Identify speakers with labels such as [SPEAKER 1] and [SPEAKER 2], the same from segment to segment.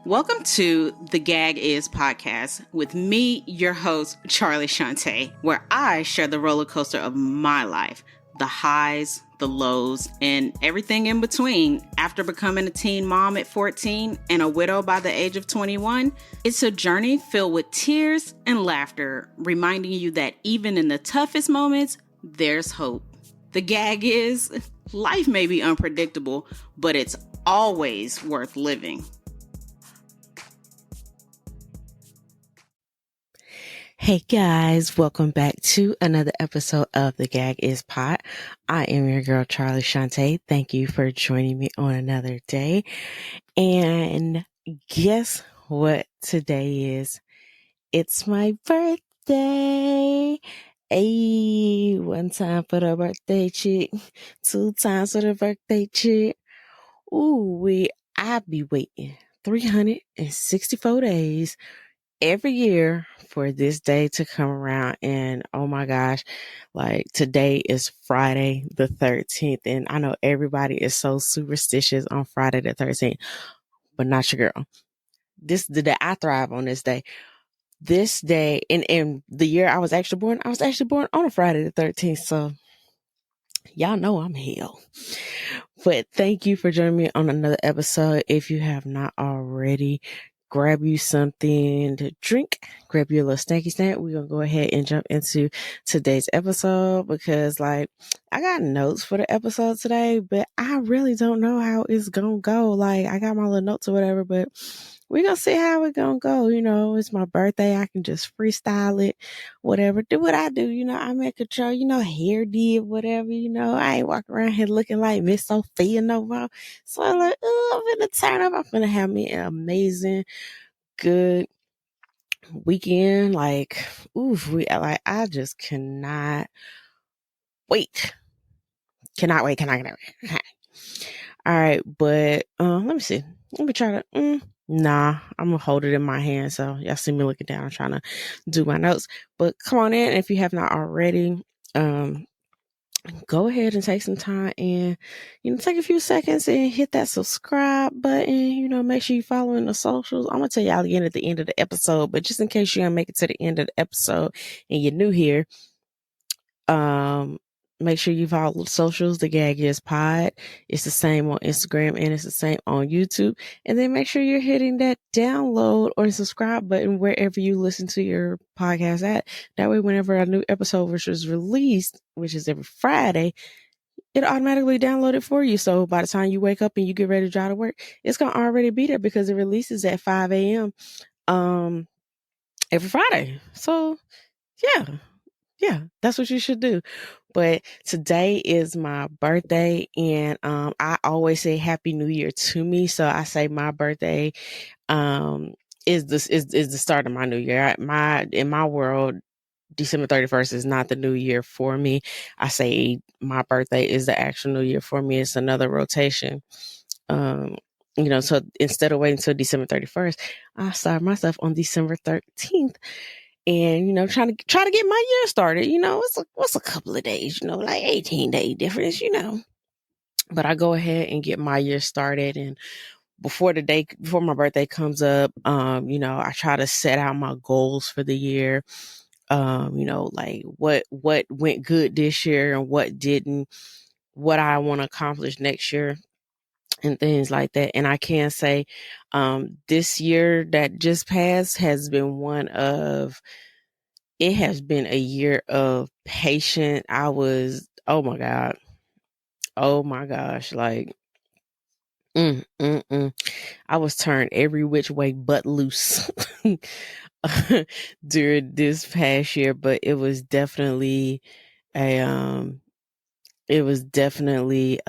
[SPEAKER 1] Welcome to The Gag Is podcast with me, your host, Charlie Shantae, where I share the roller coaster of my life, the highs, the lows, and everything in between. After becoming a teen mom at 14 and a widow by the age of 21, it's a journey filled with tears and laughter, reminding you that even in the toughest moments, there's hope. The gag is, life may be unpredictable, but it's always worth living.
[SPEAKER 2] Hey guys, welcome back to another episode of The TheGagIsPod. I am your girl, Charlie Shantae. Thank you for joining me on another day. And guess what today is? It's my birthday. Hey, one time for the birthday chick, two times for the birthday chick. Ooh, I be waiting 364 days every year for this day to come around. And oh my gosh, like today is Friday the 13th. And I know everybody is so superstitious on Friday the 13th, but not your girl. This is the day I thrive on this day. This day, in the year I was actually born on a Friday the 13th. So y'all know I'm hell. But thank you for joining me on another episode. If you have not already, grab you something to drink, grab you a little snacky snack. We're going to go ahead and jump into today's episode because I got notes for the episode today, but I really don't know how it's going to go. I got my little notes or whatever, but we're going to see how it's going to go. You know, it's my birthday. I can just freestyle it, whatever. Do what I do. You know, I'm in control, hair did, whatever, I ain't walking around here looking like Miss Sophia no more. So I'm like, I'm going to turn up. I'm going to have me an amazing, good weekend. I just cannot wait. Cannot wait. All right. But, let me see. Let me try to, nah, I'm going to hold it in my hand. So y'all see me looking down, trying to do my notes, but come on in. If you have not already, go ahead and take some time and, take a few seconds and hit that subscribe button. Make sure you're following the socials. I'm going to tell y'all again at the end of the episode, but just in case you don't make it to the end of the episode and you're new here, make sure you follow the socials, The Gag Is Pod. It's the same on Instagram and it's the same on YouTube. And then make sure you're hitting that download or subscribe button wherever you listen to your podcast at. That way, whenever a new episode which is released, which is every Friday, it'll automatically download it for you. So by the time you wake up and you get ready to drive to work, it's going to already be there because it releases at 5 a.m. Every Friday. So yeah, that's what you should do. But today is my birthday, and I always say Happy New Year to me. So I say my birthday is the start of my new year. In my world, December 31st is not the new year for me. I say my birthday is the actual new year for me. It's another rotation. So instead of waiting until December 31st, I start myself on December 13th. And, trying to get my year started, what's a couple of days, like 18-day difference, but I go ahead and get my year started. And before my birthday comes up, I try to set out my goals for the year. What went good this year and what didn't, what I want to accomplish next year and things like that. And I can say, this year that just passed has been it has been a year of patience. Oh my gosh, I was turned every which way but loose during this past year, but it was definitely a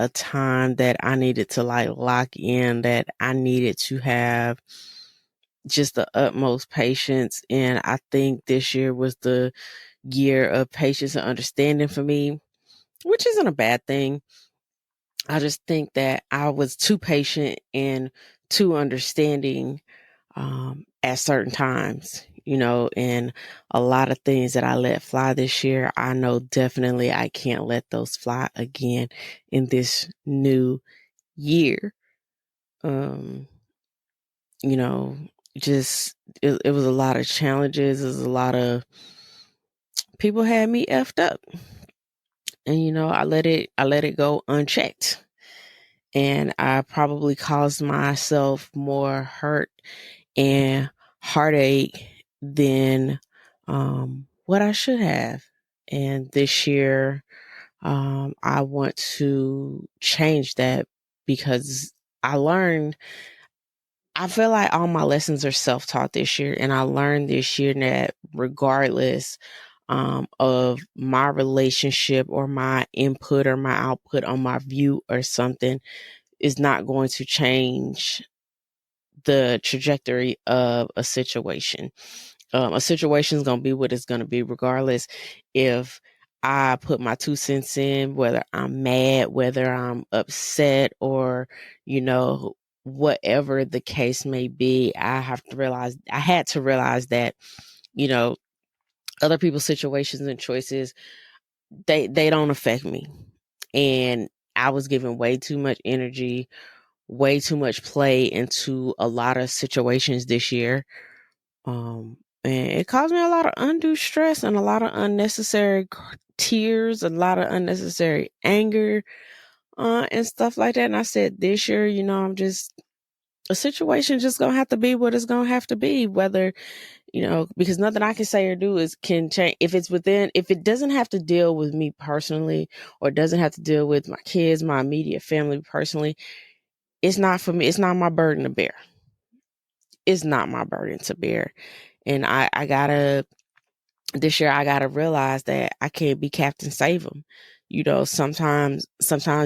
[SPEAKER 2] time that I needed to lock in, that I needed to have just the utmost patience. And I think this year was the year of patience and understanding for me, which isn't a bad thing. I just think that I was too patient and too understanding at certain times, and a lot of things that I let fly this year, I know definitely I can't let those fly again in this new year. you know, just it was a lot of challenges. It was a lot of people had me effed up, and I let it go unchecked, and I probably caused myself more hurt and heartache than what I should have. And this year, I want to change that because I learned. I feel like all my lessons are self-taught this year, and I learned this year that regardless of my relationship or my input or my output on my view or something is not going to change the trajectory of a situation. A situation is going to be what it's going to be, regardless if I put my 2 cents in, whether I'm mad, whether I'm upset, or, whatever the case may be. I had to realize that, you know, other people's situations and choices, they don't affect me. And I was giving way too much energy, way too much play into a lot of situations this year. And it caused me a lot of undue stress and a lot of unnecessary tears, a lot of unnecessary anger, and stuff like that. And I said, this year, a situation just gonna have to be what it's gonna have to be, whether, because nothing I can say or do can change. If it doesn't have to deal with me personally, or doesn't have to deal with my kids, my immediate family personally, it's not for me. It's not my burden to bear. It's not my burden to bear. And this year I gotta realize that I can't be Captain Save 'em. Sometimes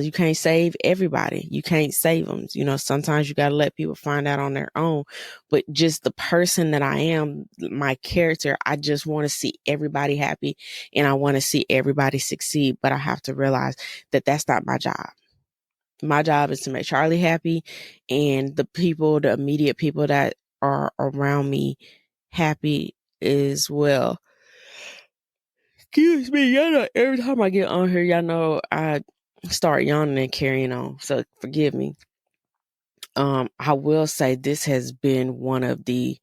[SPEAKER 2] you can't save everybody. You can't save them. Sometimes you gotta let people find out on their own. But just the person that I am, my character, I just want to see everybody happy, and I want to see everybody succeed. But I have to realize that that's not my job. My job is to make Charlie happy, and the immediate people that are around me happy as well. Excuse me, y'all know every time I get on here, y'all know I start yawning and carrying on. So forgive me. I will say this has been one of the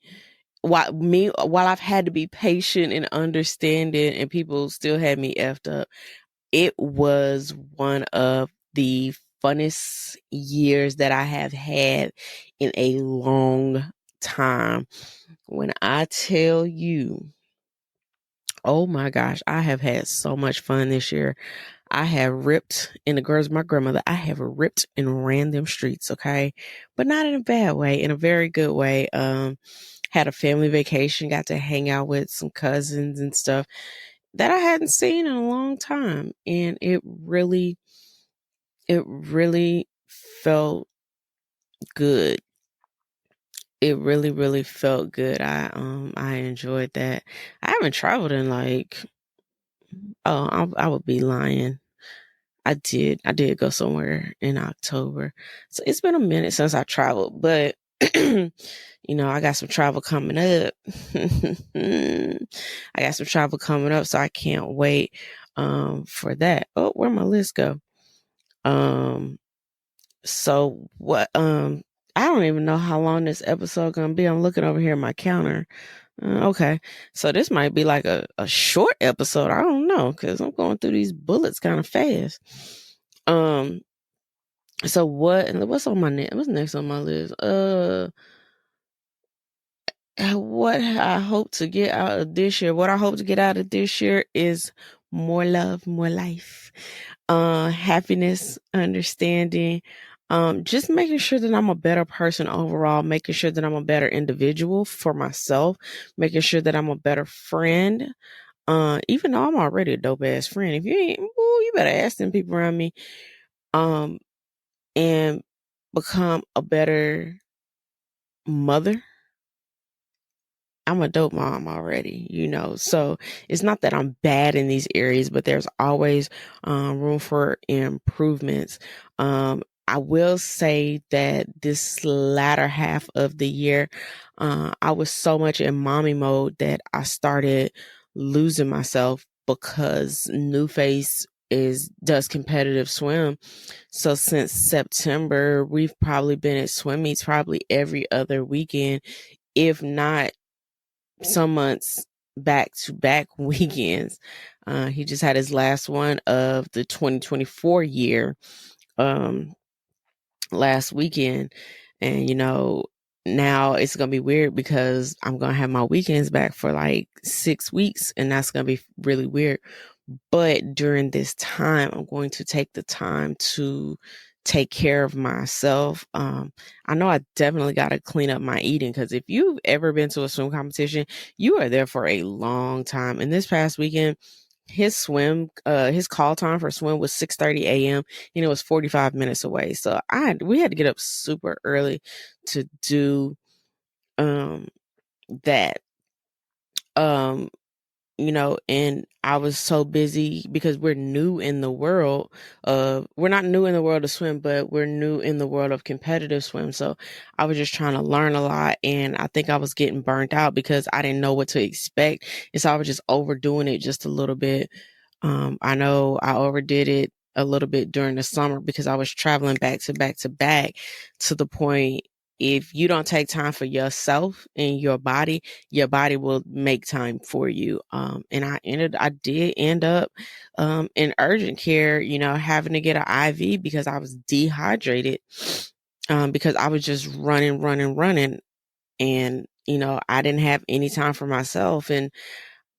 [SPEAKER 2] while I've had to be patient and understanding, and people still had me effed up. It was one of the funnest years that I have had in a long time. When I tell you, oh my gosh, I have had so much fun this year. I have ripped, in the girls, my grandmother, I have ripped and ran them streets, okay? But not in a bad way, in a very good way. Had a family vacation, got to hang out with some cousins and stuff that I hadn't seen in a long time. And it really felt good. It really, really felt good. I enjoyed that. I haven't traveled in I would be lying. I did go somewhere in October. So it's been a minute since I traveled, but I got some travel coming up. I got some travel coming up, so I can't wait for that. Oh, where'd my list go? So what I don't even know how long this episode gonna be. I'm looking over here at my counter. Okay. So this might be like a short episode. I don't know, because I'm going through these bullets kind of fast. So what's on what's next on my list? What I hope to get out of this year. What I hope to get out of this year is more love, more life, happiness, understanding, just making sure that I'm a better person overall, making sure that I'm a better individual for myself, making sure that I'm a better friend. Even though I'm already a dope ass friend, if you ain't, you better ask them people around me. And become a better mother. I'm a dope mom already, so it's not that I'm bad in these areas, but there's always room for improvements. I will say that this latter half of the year, I was so much in mommy mode that I started losing myself because new face does competitive swim. So since September, we've probably been at swim meets probably every other weekend, if not some months back to back weekends. He just had his last one of the 2024 year last weekend. And, now it's going to be weird because I'm going to have my weekends back for like 6 weeks, and that's going to be really weird. But during this time, I'm going to take the time to take care of myself. I know I definitely got to clean up my eating, because if you've ever been to a swim competition, you are there for a long time. And this past weekend, his call time for swim was 6:30 a.m. and it was 45 minutes away. So we had to get up super early to do that. And I was so busy because we're new in the world we're not new in the world of swim, but we're new in the world of competitive swim. So I was just trying to learn a lot, and I think I was getting burnt out because I didn't know what to expect. And so I was just overdoing it just a little bit. I know I overdid it a little bit during the summer because I was traveling back to back to back, to the point, if you don't take time for yourself and your body will make time for you. And I did end up in urgent care, having to get an IV because I was dehydrated, because I was just running. And, I didn't have any time for myself. And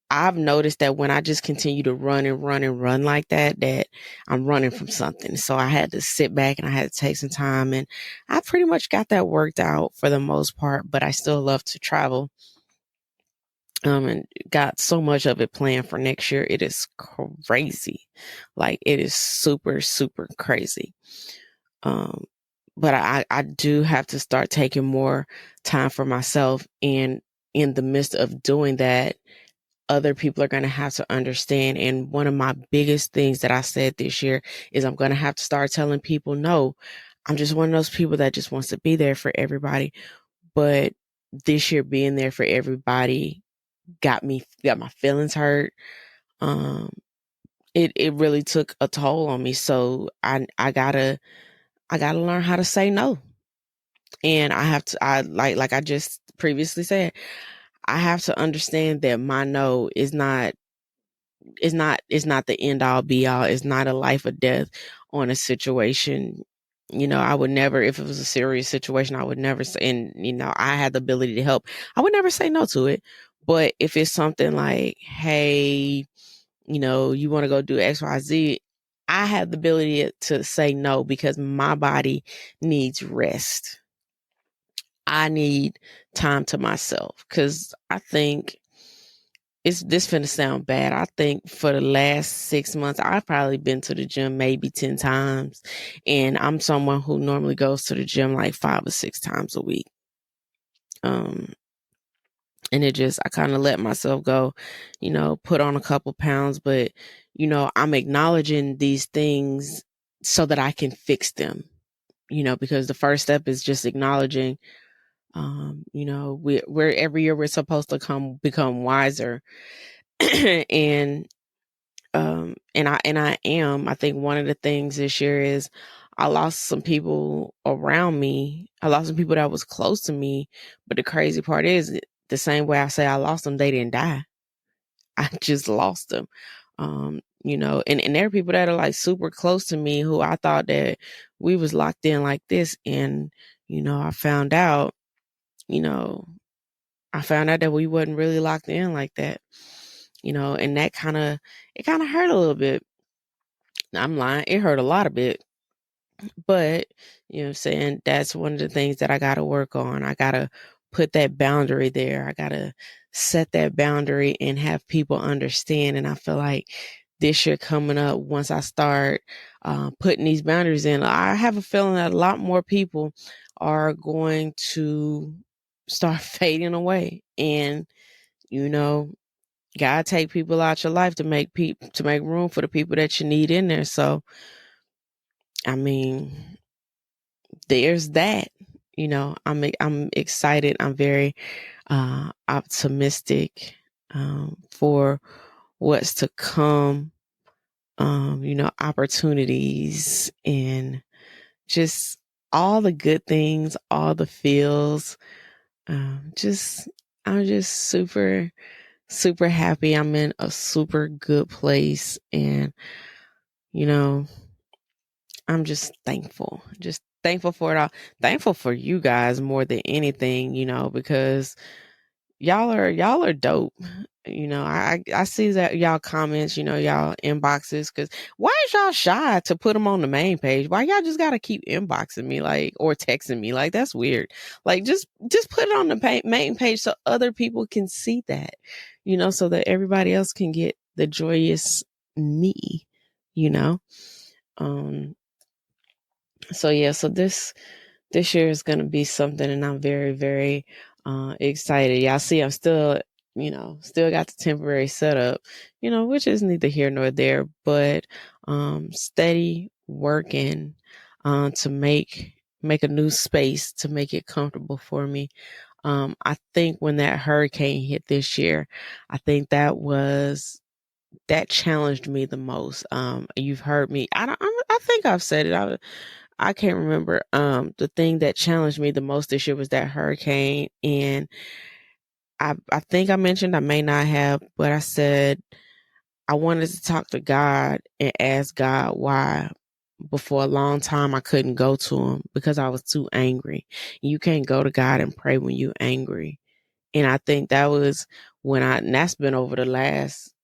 [SPEAKER 2] I've noticed that when I just continue to run like that I'm running from something. So I had to sit back and I had to take some time, and I pretty much got that worked out for the most part, but I still love to travel. And got so much of it planned for next year. It is crazy. Like, it is super, super crazy. But I do have to start taking more time for myself. And in the midst of doing that, other people are going to have to understand. And one of my biggest things that I said this year is I'm going to have to start telling people, no, I'm just one of those people that just wants to be there for everybody. But this year, being there for everybody got my feelings hurt. It really took a toll on me. So I gotta learn how to say no. And like I just previously said, I have to understand that my no is not the end all be all. It's not a life or death on a situation. I would never, if it was a serious situation, I would never say, and I had the ability to help, I would never say no to it. But if it's something like, hey, you want to go do XYZ, I have the ability to say no because my body needs rest. I need time to myself, because I think this finna sound bad. I think for the last 6 months, I've probably been to the gym maybe 10 times. And I'm someone who normally goes to the gym like 5 or 6 times a week. And I kind of let myself go, put on a couple pounds, but, I'm acknowledging these things so that I can fix them, because the first step is just acknowledging. We're every year we're supposed to become wiser. and I am. I think one of the things this year is I lost some people around me. I lost some people that was close to me. But the crazy part is, the same way I say I lost them, they didn't die. I just lost them. And there are people that are like super close to me who I thought that we was locked in like this. And, I found out, that we wasn't really locked in like that. And that it kind of hurt a little bit. I'm lying. It hurt a lot of bit. But, I'm saying, that's one of the things that I got to work on. I got to put that boundary there. I got to set that boundary and have people understand. And I feel like this year coming up, once I start putting these boundaries in, I have a feeling that a lot more people are going to start fading away. And, gotta take people out your life to make room for the people that you need in there. So, I mean, there's that. I'm excited. I'm very optimistic for what's to come opportunities and just all the good things, all the feels. Just I'm just super, super happy. I'm in a super good place, and I'm just thankful. Just thankful for it all. Thankful for you guys more than anything, because y'all are dope. I see that y'all comments, y'all inboxes, because why is y'all shy to put them on the main page? Why y'all just gotta keep inboxing me or texting me? Like, that's weird. Like, just put it on the main page so other people can see that, so that everybody else can get the joyous me, you know. So yeah, so this year is going to be something, and I'm very, very excited. Y'all see, I'm still, still got the temporary setup, which is neither here nor there, but steady working to make a new space to make it comfortable for me. I think when that hurricane hit this year, I think that challenged me the most. You've heard me. I think I've said it. I can't remember. The thing that challenged me the most this year was that hurricane. And I think I mentioned, I may not have, but I said I wanted to talk to God and ask God why. Before a long time, I couldn't go to him because I was too angry. You can't go to God and pray when you're angry. And I think that was and that's been over the last,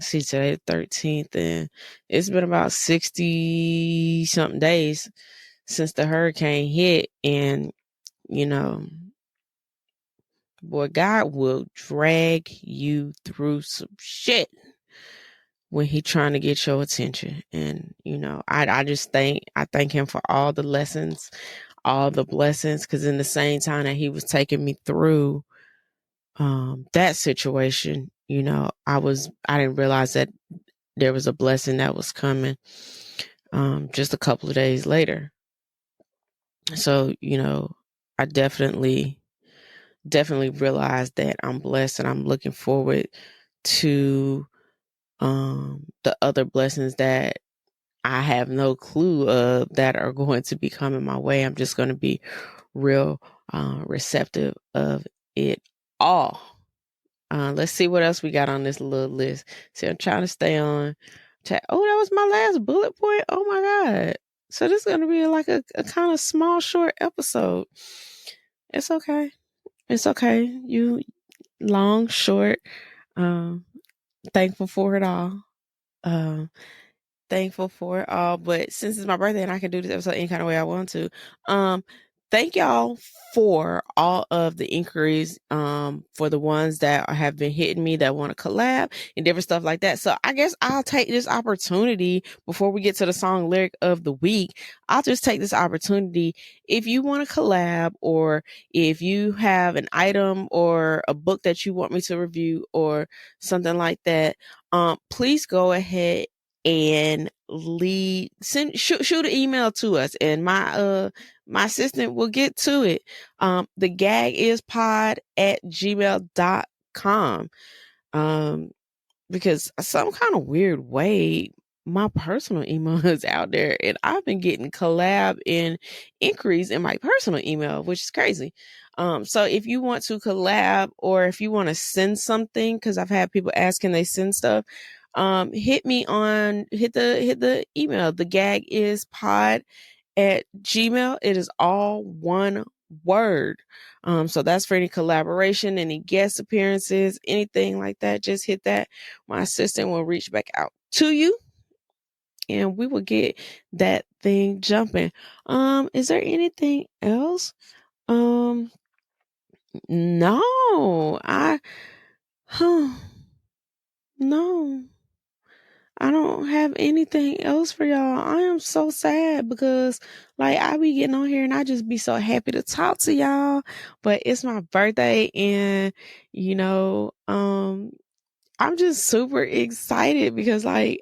[SPEAKER 2] see, today the 13th, and it's been about 60 something days since the hurricane hit. And boy, God will drag you through some shit when he trying to get your attention. And I thank him for all the lessons, all the blessings, because in the same time that he was taking me through that situation, I didn't realize that there was a blessing that was coming just a couple of days later. So, I definitely realized that I'm blessed, and I'm looking forward to the other blessings that I have no clue of that are going to be coming my way. I'm just going to be real receptive of it all. Let's see what else we got on this little list. See, I'm trying to stay on chat. Oh, that was my last bullet point. Oh my God. So this is going to be like a kind of small, short episode. It's okay. It's okay. You long, short, thankful for it all. Thankful for it all. But since it's my birthday and I can do this episode any kind of way I want to, thank y'all for all of the inquiries, for the ones that have been hitting me that want to collab and different stuff like that. So I guess I'll take this opportunity before we get to the song lyric of the week. I'll just take this opportunity. If you want to collab, or if you have an item or a book that you want me to review or something like that, please go ahead and shoot an email to us, and my assistant will get to it. TheGagIsPod@gmail.com. Because some kind of weird way my personal email is out there, and I've been getting collab and inquiries in my personal email, which is crazy. So if you want to collab, or if you want to send something, because I've had people asking they send stuff, hit the email. TheGagIsPod@gmail. It is all one word. So that's for any collaboration, any guest appearances, anything like that. Just hit that. My assistant will reach back out to you, and we will get that thing jumping. Is there anything else? No, no. I don't have anything else for y'all. I am so sad because, like, I be getting on here and I just be so happy to talk to y'all. But it's my birthday, and I'm just super excited because, like,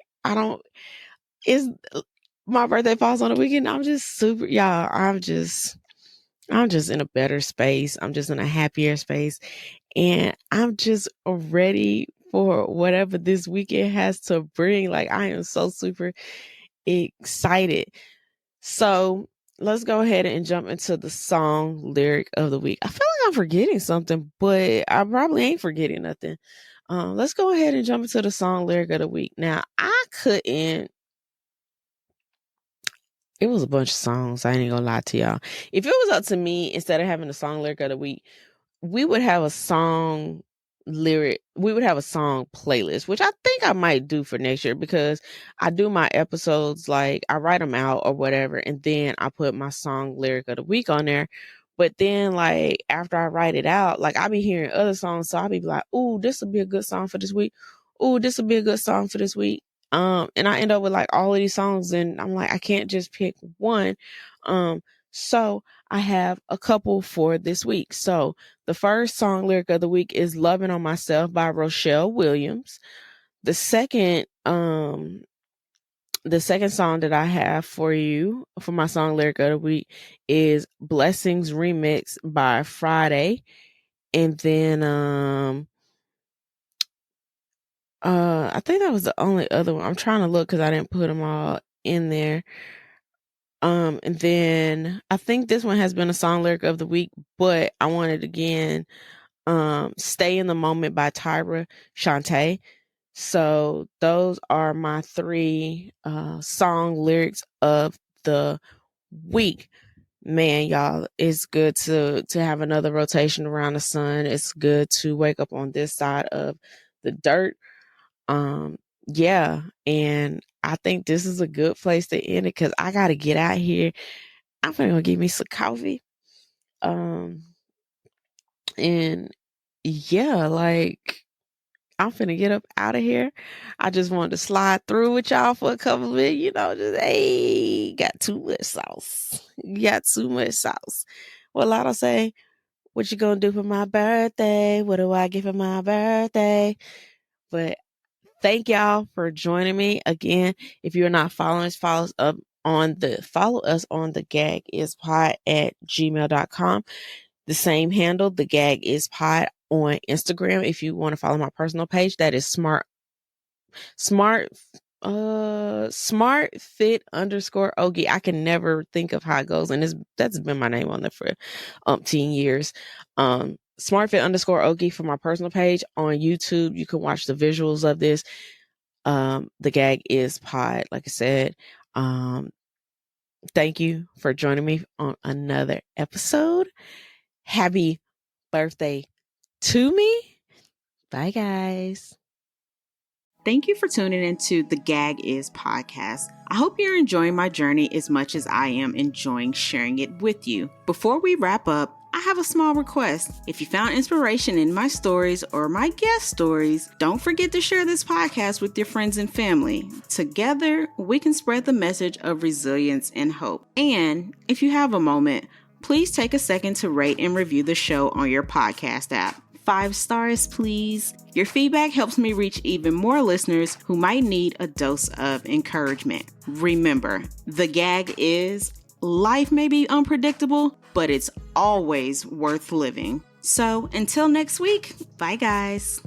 [SPEAKER 2] it's my birthday falls on the weekend. I'm just super, y'all. I'm just in a better space. I'm just in a happier space, and I'm just ready for whatever this weekend has to bring. Like, I am so super excited. So let's go ahead and jump into the song lyric of the week. I feel like I'm forgetting something, but I probably ain't forgetting nothing. Let's go ahead and jump into the song lyric of the week. Now, it was a bunch of songs. I ain't gonna lie to y'all. If it was up to me, instead of having a song lyric of the week, we would have a song playlist, which I think I might do for next year, because I do my episodes, like I write them out or whatever, and then I put my song lyric of the week on there. But then, like, after I write it out, like, I be hearing other songs, so I'll be like, ooh, this will be a good song for this week. Ooh, this will be a good song for this week. And I end up with like all of these songs, and I'm like, I can't just pick one. So I have a couple for this week. So the first song lyric of the week is "Loving on Myself" by Rochelle Williams. The second song that I have for you for my song lyric of the week is "Blessings Remix" by Friday. And then I think that was the only other one. I'm trying to look because I didn't put them all in there. And then I think this one has been a song lyric of the week, but I wanted again, "Stay in the Moment" by Tyra Shantae. So those are my three song lyrics of the week. Man, y'all, it's good to have another rotation around the sun. It's good to wake up on this side of the dirt. Yeah, and I think this is a good place to end it, because I gotta get out here. I'm gonna give me some coffee. And yeah, like, I'm finna get up out of here. I just wanted to slide through with y'all for a couple of minutes, just, hey, got too much sauce. Got too much sauce. Well, Lotto say, what you gonna do for my birthday? What do I get for my birthday? But thank y'all for joining me again. If you're not following us, follow us on the TheGagIsPod at gmail.com. The same handle, TheGagIsPod, on Instagram. If you want to follow my personal page, that is smart fit underscore Ogie. I can never think of how it goes, and that's been my name on there for umpteen years. Smart fit underscore Ogie for my personal page. On YouTube, you can watch the visuals of this. The Gag is Pod, like I said. Thank you for joining me on another episode. Happy birthday to me. Bye, guys.
[SPEAKER 1] Thank you for tuning into the Gag Is podcast. I hope you're enjoying my journey as much as I am enjoying sharing it with you. Before we wrap up, I have a small request. If you found inspiration in my stories or my guest stories, don't forget to share this podcast with your friends and family. Together, we can spread the message of resilience and hope. And if you have a moment, please take a second to rate and review the show on your podcast app. 5 stars, please. Your feedback helps me reach even more listeners who might need a dose of encouragement. Remember, the gag is, life may be unpredictable, but it's always worth living. So until next week, bye guys.